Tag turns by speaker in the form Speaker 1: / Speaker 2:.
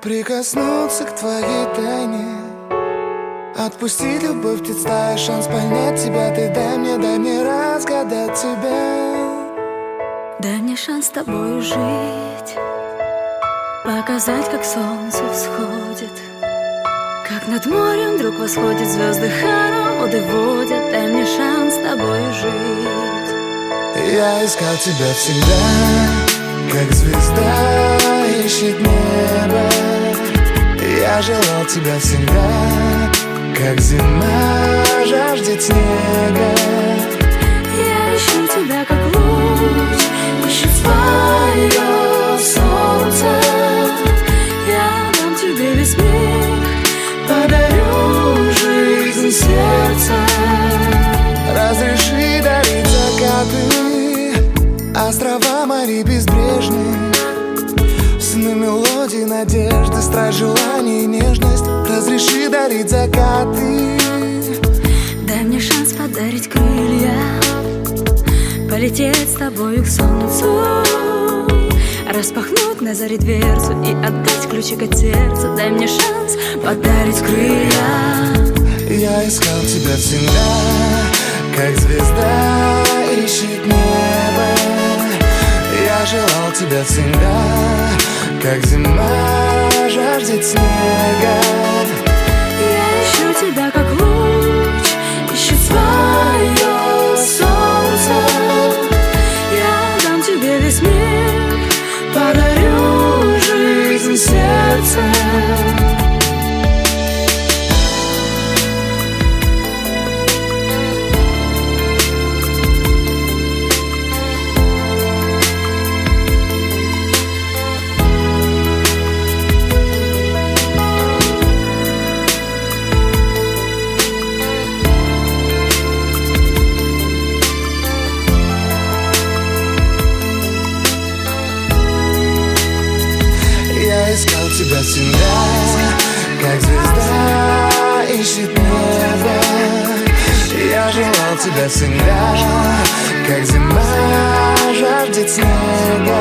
Speaker 1: Прикоснуться к твоей тайне, отпустить любовь, представить шанс понять тебя. Ты дай мне разгадать тебя.
Speaker 2: Дай мне шанс с тобою жить, показать, как солнце всходит, как над морем вдруг восходят звезды, хороводы водят. Дай мне шанс с тобою жить.
Speaker 1: Я искал тебя всегда, как звезда ищет небо. Я желал тебя всегда, как зима жаждет снега.
Speaker 2: Я ищу тебя, как луч ищет свое солнце. Я дам тебе весь мир, подарю жизнь сердца.
Speaker 1: Разреши дарить закаты, острова, моря безбрежные, сны, мелодии, надежды, страсть, желание и нежность. Разреши дарить закаты.
Speaker 2: Дай мне шанс подарить крылья, полететь с тобою к солнцу, распахнуть на заре дверцу и отдать ключик от сердца. Дай мне шанс подарить крылья.
Speaker 1: Я искал тебя всегда, как звезда ищет небо. Я желал тебя всегда, как зима жаждет снега.
Speaker 2: Я ищу тебя, как луч ищет свое солнце. Я дам тебе весь мир, подарю жизнь сердца.
Speaker 1: Я искал тебя всегда, как звезда ищет небо. Я желал тебя всегда, как зима жаждет снега.